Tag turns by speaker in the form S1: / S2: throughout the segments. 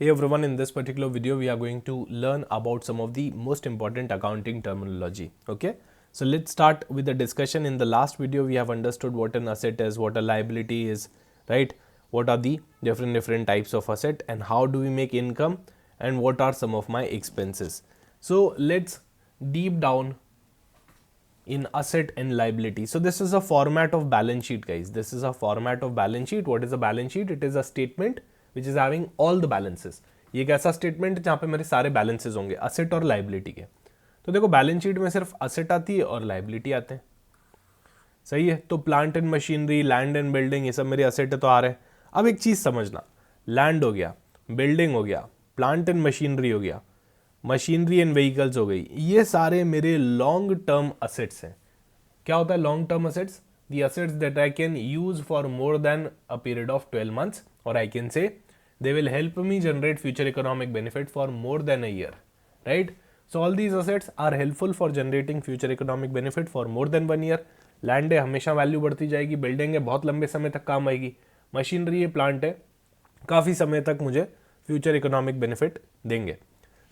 S1: Hey everyone, in this particular video we are going to learn about some of the most important accounting terminology. Okay, so let's start with the discussion. In the last video we have understood what an asset is, what a liability is, right? What are the different types of asset and how do we make income and what are some of my expenses. So let's deep down in asset and liability. So this is a format of balance sheet, guys. This is a format of balance sheet. What is a balance sheet? It is a statement which is having all the balances. ये एक ऐसा statement है जहाँ पे मेरे सारे balances होंगे asset और लाइबिलिटी के. तो देखो बैलेंस शीट में सिर्फ असेट आती है और लाइबिलिटी आते हैं. सही है. तो plant and machinery, land and building, ये सब मेरे असेट है तो आ रहे हैं. अब एक चीज समझना, लैंड हो गया, बिल्डिंग हो गया, प्लांट एंड मशीनरी हो गया, मशीनरी एंड व्हीकल्स हो गई, ये सारे मेरे लॉन्ग टर्म असेट्स हैं. क्या होता है long term assets? The assets that I can use for more than a period of 12 months, और I can say they will help me generate future economic benefit for more than a year, right? So all these assets are helpful for generating future economic benefit for more than 1 year. Land है, हमेशा value बढ़ती जाएगी. Building है, बहुत लंबे समय तक काम आएगी. मशीनरी है, प्लांट है, काफ़ी समय तक मुझे फ्यूचर इकोनॉमिक बेनिफिट देंगे.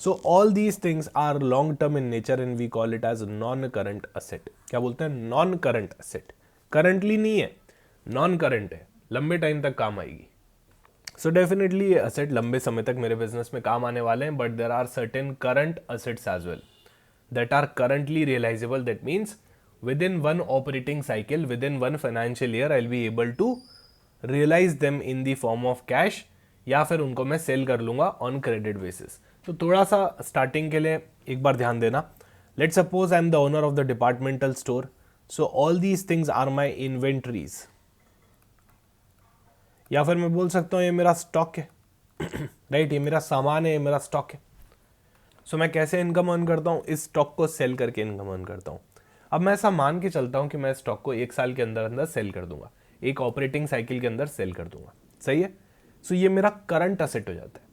S1: So all these things are long term in nature and we call it as non current asset. क्या बोलते हैं? Non current asset. करंटली नहीं है, नॉन करंट है, लंबे टाइम तक काम आएगी. सो डेफिनेटली ये असेट लंबे समय तक मेरे बिजनेस में काम आने वाले हैं. But there are certain current assets as well that are currently realisable. That means within one operating cycle, within one financial year, I will be able to realise them in the form of cash, या फिर उनको मैं cell कर लूंगा on credit basis. तो थोड़ा सा starting के लिए एक बार ध्यान देना. Let suppose I am the owner of the departmental store. So all these things are my inventories, या फिर मैं बोल सकता हूँ ये मेरा स्टॉक है. राइट, ये मेरा सामान है, ये मेरा स्टॉक है. सो मैं कैसे इनकम अर्न करता हूँ? इस स्टॉक को सेल करके इनकम अर्न करता हूँ. अब मैं ऐसा मान के चलता हूँ कि मैं स्टॉक को 1 साल के अंदर अंदर सेल कर दूंगा, एक ऑपरेटिंग साइकिल के अंदर सेल कर दूंगा. सही है. सो ये मेरा करंट असेट हो जाता है.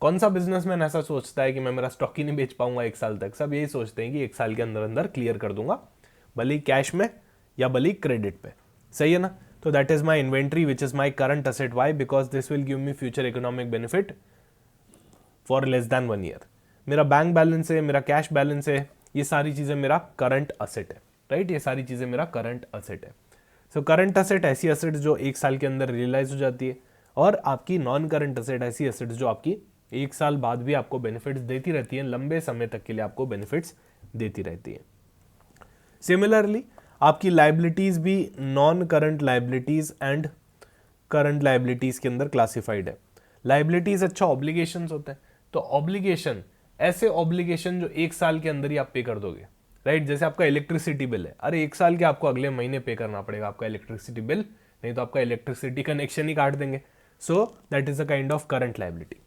S1: कौन सा बिजनेसमैन ऐसा सोचता है कि मैं मेरा स्टॉक ही नहीं बेच पाऊंगा 1 साल तक? सब यही सोचते हैं कि 1 साल के अंदर अंदर क्लियर कर दूंगा, भले कैश में या भले क्रेडिट पे. सही है ना. So that is my inventory, which is my current asset. Why? Because this will give me future economic benefit for less than 1 year. मेरा बैंक बैलेंस है, मेरा कैश बैलेंस है, ये सारी चीज़ें मेरा करंट असेट है. राइट, ये सारी चीज़ें मेरा करंट असेट है. सो करंट असेट ऐसी असेट जो 1 साल के अंदर रियलाइज हो जाती है, और आपकी नॉन करंट असेट ऐसी असेट जो आपकी 1 साल बाद भी आपको बेनिफिट्स देती रहती है, लंबे समय तक के लिए आपको बेनिफिट्स देती रहती है. सिमिलरली आपकी लाइबिलिटीज भी non current liabilities and current liabilities के अंदर क्लासिफाइड है. लाइबिलिटीज अच्छा ऑब्लिगेशंस होते हैं. तो ऑब्लिगेशन, ऐसे ऑब्लिगेशन जो 1 साल के अंदर ही आप पे कर दोगे. राइट, जैसे आपका इलेक्ट्रिसिटी बिल है, अरे 1 साल के आपको अगले महीने पे करना पड़ेगा आपका इलेक्ट्रिसिटी बिल, नहीं तो आपका इलेक्ट्रिसिटी कनेक्शन ही काट देंगे. So that is a kind of current liability.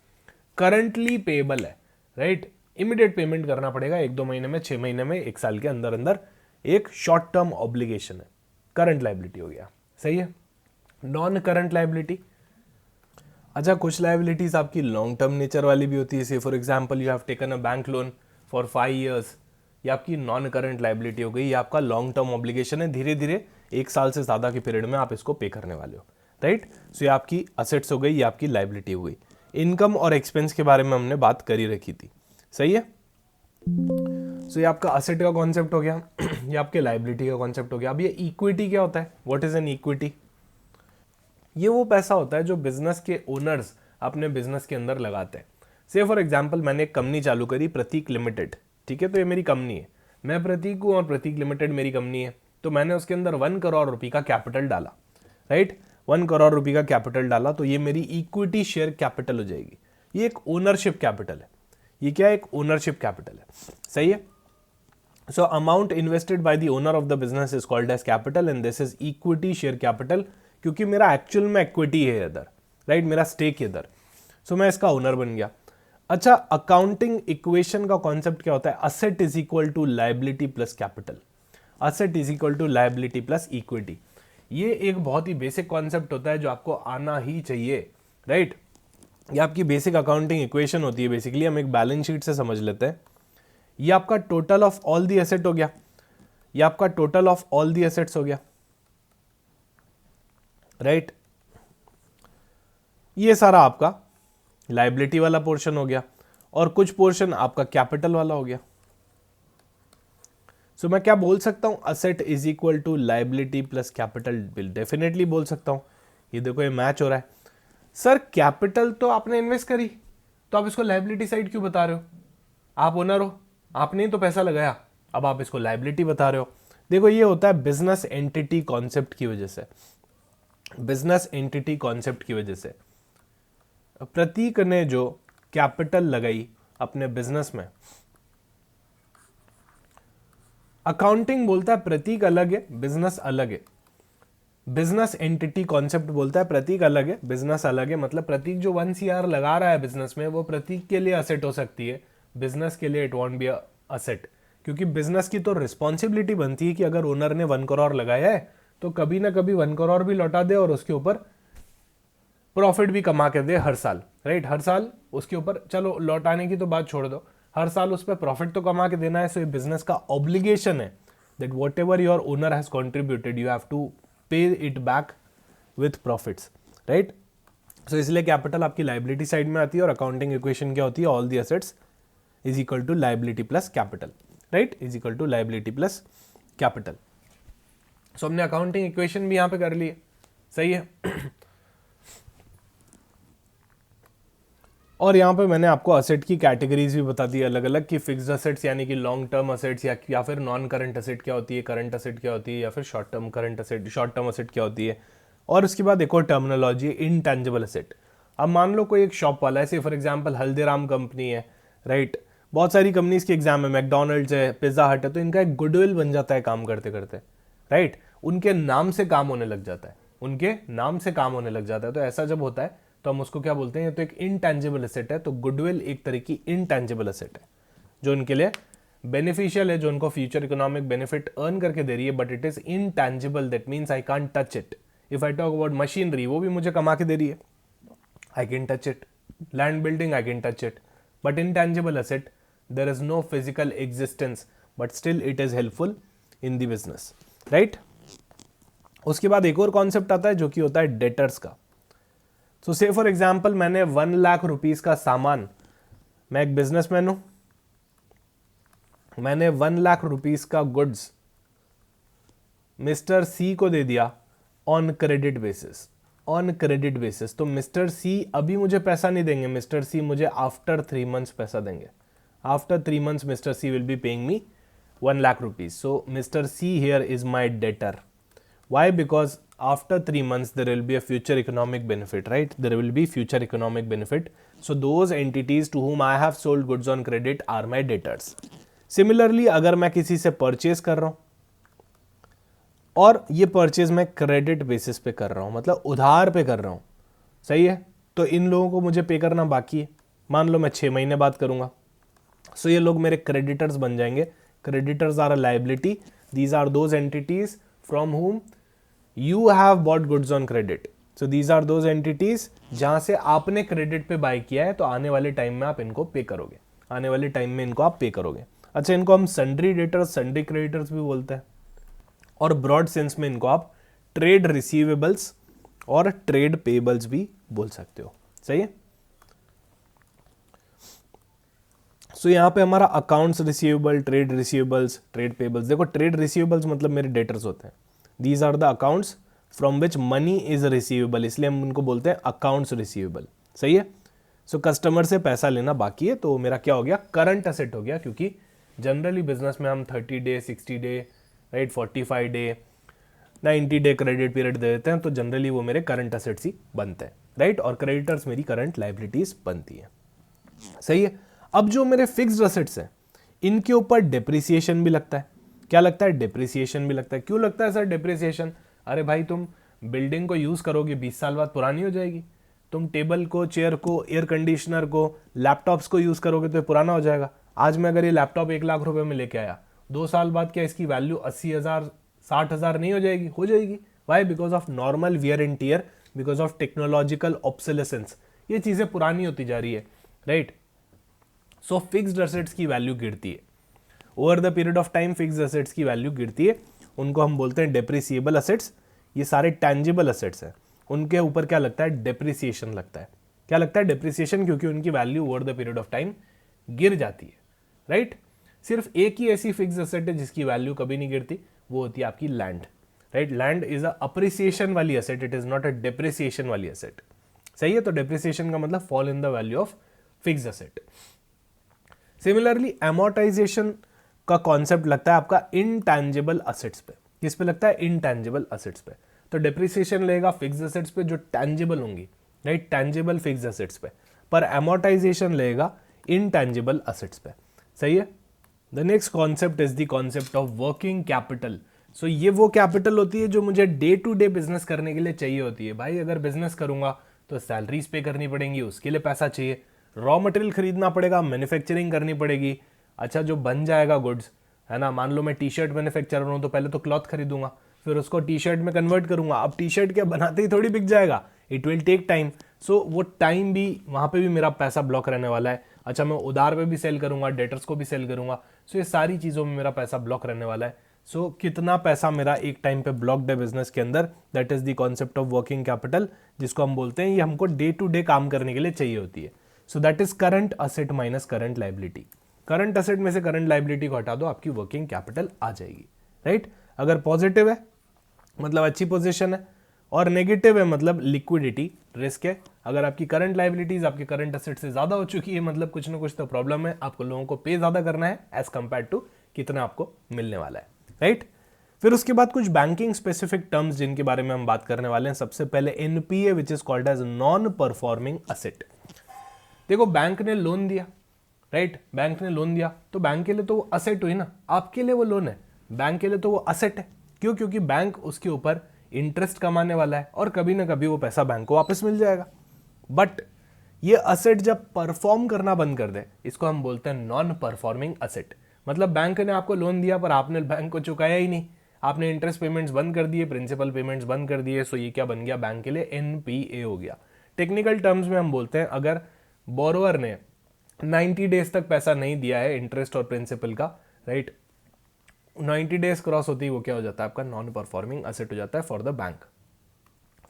S1: Currently payable है. राइट, इमीडिएट पेमेंट करना पड़ेगा 1-2 महीने में, 6 महीने में, 1 साल के अंदर अंदर, एक शॉर्ट टर्म ऑब्लिगेशन है, करंट लाइबिलिटी हो गया. सही है. नॉन करंट लाइबिलिटी, अच्छा कुछ लाइबिलिटीज आपकी लॉन्ग टर्म नेचर वाली भी होती है. जैसे for example you have taken a bank loan for 5 years, ये आपकी नॉन करंट लाइबिलिटी हो गई. ये आपका लॉन्ग टर्म ऑब्लिगेशन है, धीरे धीरे 1 साल से ज़्यादा के पीरियड में आप इसको पे करने वाले हो. राइट, सो ये आपकी असेट्स हो गई, ये आपकी लाइबिलिटी हो गई. इनकम और एक्सपेंस के बारे में हमने बात कर ही रखी थी. सही है. सो ये आपका असेट का कॉन्सेप्ट हो गया, ये आपके लाइबिलिटी का कॉन्सेप्ट हो गया. अब ये इक्विटी क्या होता है? What is an equity? ये वो पैसा होता है जो बिजनेस के ओनर्स अपने बिजनेस के अंदर लगाते हैं. से फॉर एग्जांपल मैंने एक कंपनी चालू करी, प्रतीक लिमिटेड. ठीक है, तो ये मेरी कंपनी है, मैं प्रतीक हूँ और प्रतीक लिमिटेड मेरी कंपनी है. तो मैंने उसके अंदर 1 करोड़ रुपये का कैपिटल डाला. राइट, 1 करोड़ रुपये का कैपिटल डाला, तो ये मेरी इक्विटी शेयर कैपिटल हो जाएगी. ये एक ओनरशिप कैपिटल है. ये क्या है? एक ओनरशिप कैपिटल है. सही है. So amount invested by the owner of the business is called as capital and this is equity share capital, क्योंकि मेरा एक्चुअल में इक्विटी है इधर. राइट, मेरा स्टेक है इधर. सो मैं इसका ओनर बन गया. अच्छा, अकाउंटिंग इक्वेशन का कॉन्सेप्ट क्या होता है? Asset is equal to liability plus capital. Asset is equal to liability plus equity. ये एक बहुत ही बेसिक कॉन्सेप्ट होता है जो आपको आना ही चाहिए. राइट, ये आपकी बेसिक अकाउंटिंग इक्वेशन होती है. बेसिकली हम एक बैलेंस शीट से समझ लेते हैं. ये आपका total of all the asset हो गया, ये आपका total of all the assets हो गया. राइट, ये सारा आपका लाइबिलिटी वाला पोर्शन हो गया, और कुछ पोर्शन आपका कैपिटल वाला हो गया। सो मैं क्या बोल सकता हूं, asset is equal to liability plus capital, definitely बोल सकता हूं। ये देखो ये मैच हो रहा है। सर कैपिटल तो आपने इन्वेस्ट करी, तो आप इसको लाइबिलिटी साइड क्यों बता रहे हो? आप ओनर हो, आपने ही तो पैसा लगाया, अब आप इसको लाइबिलिटी बता रहे हो। देखो ये होता है बिजनेस एंटिटी कॉन्सेप्ट की वजह से। बिजनेस एंटिटी कॉन्सेप्ट की वजह से प्रतीक ने जो कैपिटल लगाई अपने बिजनेस में, अकाउंटिंग बोलता है प्रतीक अलग है, बिजनेस अलग है। बिजनेस एंटिटी कॉन्सेप्ट बोलता है प्रतीक अलग है, बिजनेस अलग है। मतलब प्रतीक जो 1 CR लगा रहा है बिजनेस में, वो प्रतीक के लिए असेट हो सकती है, बिजनेस के लिए इट वॉन्ट बी असेट। क्योंकि बिजनेस की तो रिस्पॉन्सिबिलिटी बनती है कि अगर ओनर ने 1 करोड़ लगाया है तो कभी ना कभी 1 करोड़ भी लौटा दे और उसके ऊपर प्रॉफिट भी कमा के दे हर साल, राइट। हर साल उसके ऊपर, चलो लौटाने की तो बात छोड़ दो, हर साल उस पर प्रॉफिट तो कमा के देना है। सो ये बिजनेस का ऑब्लिगेशन है that whatever your owner has contributed you have to pay it back with profits, right. So इसलिए कैपिटल आपकी लाइबिलिटी साइड में आती है, और अकाउंटिंग इक्वेशन क्या होती है, all the assets is equal to liability plus capital, right, is equal to liability plus capital. So हमने अकाउंटिंग इक्वेशन भी यहां पे कर ली है, सही है। और यहाँ पे मैंने आपको असेट की कैटेगरीज भी बता दी अलग अलग, कि फिक्स्ड असेट्स यानी कि लॉन्ग टर्म असेट्स, या फिर नॉन करंट असेट क्या होती है, करंट असेट क्या होती है, या फिर short term current asset, short term asset क्या होती है। और उसके बाद एक और टर्मिनोलॉजी, इनटैंजिबल असेट। अब मान लो कोई एक शॉप वाला है, जैसे फॉर एग्जाम्पल हल्दीराम कंपनी है, राइट, बहुत सारी कंपनीज के एग्जाम है, मैकडोनल्ड्स है, पिज्जा हट है, तो इनका एक गुडविल बन जाता है काम करते करते, राइट। उनके नाम से काम होने लग जाता है, उनके नाम से काम होने लग जाता है। तो ऐसा जब होता है तो हम उसको क्या बोलते हैं, ये तो एक इनटैंजिबल एसेट है। तो गुडविल एक तरह की इनटैंजिबल एसेट है जो उनके लिए बेनिफिशियल है, जो उनको फ्यूचर इकोनॉमिक बेनिफिट अर्न करके दे रही है, but it is intangible, that means I can't touch it. If I talk about machinery, वो भी मुझे कमा के दे रही है, I can touch it. Land building, I can touch it. But intangible asset, there is no physical existence, but still it is helpful in the business, right. उसके बाद एक और कॉन्सेप्ट आता है जो कि होता है डेटर्स का। सो से फॉर एग्जाम्पल मैंने 1 लाख रुपीस का सामान, मैं एक बिजनेसमैन हूं, मैंने 1 लाख रुपीस का गुड्स मिस्टर सी को दे दिया on credit basis, on credit basis. तो मिस्टर सी अभी मुझे पैसा नहीं देंगे, मिस्टर सी मुझे आफ्टर 3 मंथ्स पैसा देंगे। After 3 months mister C will be paying me 1 lakh rupees. So mister C here is my debtor. Why? Because after 3 months there will be a future economic benefit, right? There will be future economic benefit. So those entities to whom I have sold goods on credit are my debtors. Similarly, अगर मैं किसी से purchase कर रहा हूं और ये purchase मैं क्रेडिट बेसिस पे कर रहा हूं, मतलब उधार पे कर रहा हूं, सही है, तो इन लोगों को मुझे पे करना बाकी है। मान लो मैं 6 महीने बाद करूंगा, सो ये लोग मेरे क्रेडिटर्स बन जाएंगे। Creditors are a liability, these are those entities from whom you have bought goods on credit. So these are those entities जहां से आपने क्रेडिट पे बाय किया है, तो आने वाले टाइम में आप इनको पे करोगे, आने वाले टाइम में इनको आप पे करोगे। अच्छा, इनको हम सन्ड्री डेटर्स, सन्ड्री क्रेडिटर्स भी बोलते हैं, और ब्रॉड सेंस में इनको आप ट्रेड रिसीवेबल्स और ट्रेड पेबल्स भी बोल सकते हो, सही है। सो यहाँ पे हमारा accounts receivable, trade receivables, trade payables. देखो ट्रेड रिसीवेबल्स मतलब मेरे डेटर्स होते हैं, these are the accounts from which money is receivable, इसलिए हम उनको बोलते हैं अकाउंट्स रिसीवेबल, सही है। सो कस्टमर से पैसा लेना बाकी है, तो मेरा क्या हो गया, करंट असेट हो गया। क्योंकि जनरली बिजनेस में हम 30 day, 60 day, right, 45 day, 90 day credit period दे देते हैं, तो जनरली वो मेरे करंट असेट्स ही बनते हैं, राइट, और क्रेडिटर्स मेरी करंट लाइबिलिटीज बनती है, सही है। अब जो मेरे फिक्स्ड असेट्स हैं, इनके ऊपर डिप्रिसिएशन भी लगता है। क्या लगता है, डिप्रिसिएशन भी लगता है। क्यों लगता है सर डिप्रिसिएशन? अरे भाई तुम बिल्डिंग को यूज करोगे, 20 साल बाद पुरानी हो जाएगी। तुम टेबल को, चेयर को, एयर कंडीशनर को, लैपटॉप्स को यूज करोगे तो ये पुराना हो जाएगा। आज मैं अगर ये लैपटॉप 1 लाख रुपए में लेके आया, 2 साल बाद क्या इसकी वैल्यू 80,000, 60,000 नहीं हो जाएगी? हो जाएगी। Why? Because of normal wear and tear, because of technological obsolescence, ये चीजें पुरानी होती जा रही है, राइट। सो फिक्स्ड असेट्स की वैल्यू गिरती है over the period of time, fixed assets की वैल्यू गिरती है, उनको हम बोलते हैं डेप्रिसिएबल असेट्स। ये सारे टैंजिबल असेट्स हैं, उनके ऊपर क्या लगता है, डेप्रिसिएशन लगता है, क्या लगता है? डिप्रिसिएशन, क्योंकि उनकी value over the period of time गिर जाती है, राइट? सिर्फ एक ही ऐसी फिक्स एसेट है जिसकी वैल्यू कभी नहीं गिरती, वो होती है आपकी land, right? Land is a appreciation वाली asset, it is not a depreciation वाली एसेट। सही है? तो डिप्रिसिएशन का मतलब fall in the value of fix asset. Similarly amortization का कॉन्सेप्ट लगता है आपका इनटैंजिबल असेट्स पे। किस पे लगता है? इनटैंजिबल असेट्स पे। तो डिप्रिसिएशन लेगा फिक्स एसेट्स पे जो टैंजिबल होंगी, राइट? टैंजिबल फिक्स एसेट्स पे, पर एमोर्टाइजेशन लेगा इनटैंजिबल असेट्स पे। सही है? The next concept is the concept of working capital. So ये वो कैपिटल होती है जो मुझे डे टू डे बिजनेस करने के लिए चाहिए होती है। भाई अगर बिजनेस करूंगा तो सैलरीज पे करनी पड़ेंगी, उसके लिए पैसा चाहिए, रॉ मटेरियल खरीदना पड़ेगा, मैन्युफैक्चरिंग करनी पड़ेगी। अच्छा, जो बन जाएगा गुड्स, है ना, मान लो मैं टी शर्ट मैन्युफैक्चर हूँ तो पहले तो क्लॉथ खरीदूंगा, फिर उसको टी शर्ट में कन्वर्ट करूंगा। अब टी शर्ट क्या बनाते ही थोड़ी बिक जाएगा, इट विल टेक टाइम। सो वो टाइम भी, वहाँ पे भी मेरा पैसा ब्लॉक रहने वाला है। अच्छा, मैं उधार पे भी सेल करूंगा, डेटर्स को भी सेल करूंगा, सो ये सारी चीज़ों में मेरा पैसा ब्लॉक रहने वाला है। सो कितना पैसा मेरा एक टाइम पे ब्लॉक्ड है बिजनेस के अंदर, that is the concept of working capital, जिसको हम बोलते हैं ये हमको डे टू डे काम करने के लिए चाहिए होती है। So that is current asset minus current liability. Current asset में से करंट लाइबिलिटी को हटा दो, आपकी वर्किंग कैपिटल आ जाएगी, राइट? अगर पॉजिटिव है मतलब अच्छी पोजीशन है, और नेगेटिव है मतलब लिक्विडिटी रिस्क है। अगर आपकी करंट लाइबिलिटीज आपके करंट असेट से ज्यादा हो चुकी है मतलब कुछ ना कुछ तो प्रॉब्लम है, आपको लोगों को पे ज्यादा करना है एज कंपेयर टू कितना आपको मिलने वाला है, राइट? फिर उसके बाद कुछ बैंकिंग स्पेसिफिक टर्म्स जिनके बारे में हम बात करने वाले हैं। सबसे पहले NPA which is called as non performing asset. देखो, बैंक ने लोन दिया, राइट? बैंक ने लोन दिया तो बैंक के लिए तो वो असेट हुई ना, आपके लिए वो लोन है, बैंक के लिए तो वो असेट है। क्यों? क्योंकि बैंक उसके ऊपर इंटरेस्ट कमाने वाला है और कभी ना कभी वो पैसा बैंक को वापस मिल जाएगा। बट ये असेट जब परफॉर्म करना बंद कर दे, इसको हम बोलते हैं नॉन परफॉर्मिंग असेट। मतलब बैंक ने आपको लोन दिया पर आपने बैंक को चुकाया ही नहीं, आपने इंटरेस्ट पेमेंट्स बंद कर दिए, प्रिंसिपल पेमेंट्स बंद कर दिए। सो ये क्या बन गया? बैंक के लिए एनपीए हो गया। टेक्निकल टर्म्स में हम बोलते हैं अगर बोरोअर ने 90 डेज तक पैसा नहीं दिया है इंटरेस्ट और प्रिंसिपल का, राइट, 90 डेज क्रॉस होती है वो क्या हो जाता है? आपका नॉन परफॉर्मिंग असेट हो जाता है फॉर द बैंक।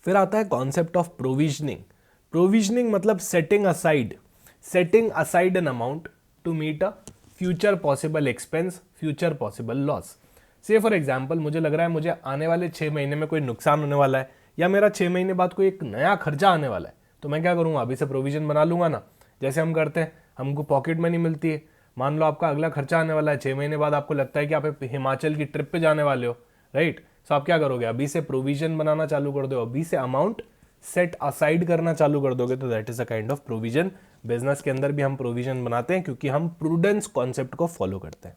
S1: फिर आता है कॉन्सेप्ट ऑफ प्रोविजनिंग। प्रोविजनिंग मतलब setting aside an amount to meet a future possible expense, future possible loss. Say for example मुझे लग रहा है मुझे आने वाले 6 महीने में कोई नुकसान होने वाला है, या मेरा 6 महीने बाद कोई एक नया खर्चा आने वाला है, तो मैं क्या करूंगा? अभी से प्रोविजन बना लूंगा ना। जैसे हम करते हैं, हमको पॉकेट मनी मिलती है, मान लो आपका अगला खर्चा आने वाला है 6 महीने बाद, आपको लगता है कि आप हिमाचल की ट्रिप पे जाने वाले हो, राइट? सो आप क्या करोगे? अभी से प्रोविजन बनाना चालू कर दो, अभी से अमाउंट सेट असाइड करना चालू कर दोगे, तो that is a kind of provision. Business के अंदर भी हम प्रोविजन बनाते हैं क्योंकि हम प्रूडेंस कॉन्सेप्ट को फॉलो करते हैं।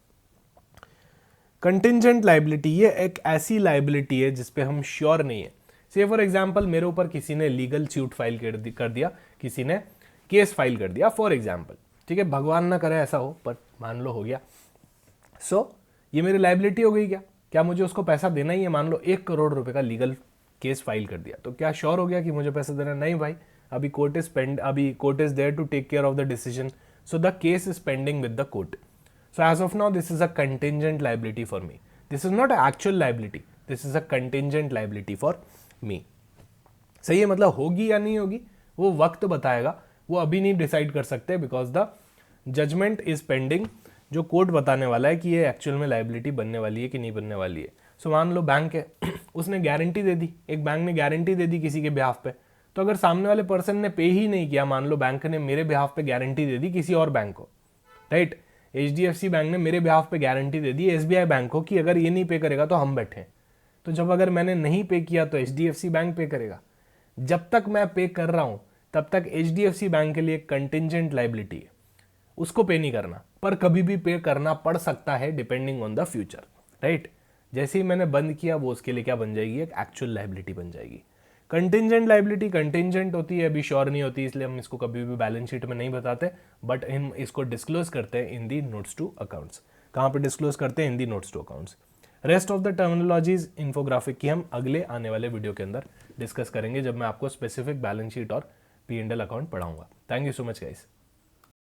S1: कंटिंजेंट लाइबिलिटी, ये एक ऐसी लाइबिलिटी है जिसपे हम श्योर नहीं है। से फॉर एग्जाम्पल मेरे ऊपर किसी ने लीगल सूट फाइल कर दिया, किसी ने केस फाइल कर दिया फॉर एग्जाम्पल, ठीक है, भगवान ना करे ऐसा हो, पर मान लो हो गया। सो ये मेरी लाइबिलिटी हो गई। क्या मुझे उसको पैसा देना ही है? मान लो 1 करोड़ रुपए का लीगल केस फाइल कर दिया, तो क्या श्योर हो गया कि मुझे पैसा देना? नहीं भाई, अभी court is there to take care of the decision, so the case is pending with the court. So as of now, this is a contingent liability for me. This is not an actual liability. This is a contingent liability for me. सही है? मतलब होगी या नहीं होगी वो वक्त बताएगा, वो अभी नहीं डिसाइड कर सकते because the judgement is pending. जो कोर्ट बताने वाला है कि ये एक्चुअल में लाइबिलिटी बनने वाली है कि नहीं बनने वाली है। सो मान लो बैंक है, उसने गारंटी दे दी, एक बैंक ने गारंटी दे दी किसी के बिहाफ पे, तो अगर सामने वाले पर्सन ने पे ही नहीं किया, मान लो बैंक ने मेरे बिहाफ पे गारंटी दे दी किसी और बैंक को, राइट, HDFC बैंक ने मेरे बिहाफ पे गारंटी दे दी SBI बैंक को कि अगर ये नहीं पे करेगा तो हम बैठे। तो जब अगर मैंने नहीं पे किया तो HDFC बैंक पे करेगा। जब तक मैं पे कर रहा हूं तब तक HDFC बैंक के लिए कंटिंजेंट लाइबिलिटी है, उसको पे नहीं करना, पर कभी भी पे करना पड़ सकता है depending on the future, right? जैसे ही मैंने बंद किया वो उसके लिए क्या बन जाएगी? एक एक्चुअल लाइबिलिटी बन जाएगी। कंटिंजेंट लाइबिलिटी कंटिंजेंट होती है, अभी श्योर नहीं होती, इसलिए हम इसको कभी भी बैलेंस शीट में नहीं बताते, बट हम इसको डिस्क्लोज करते हैं in the notes to accounts. कहाँ पे डिस्क्लोज करते हैं? In the notes to accounts. Rest of the terminologies infographic की हम अगले आने वाले वीडियो के अंदर डिस्कस करेंगे, जब मैं आपको स्पेसिफिक बैलेंस शीट और P&L अकाउंट पढ़ाऊंगा। Thank you so much guys.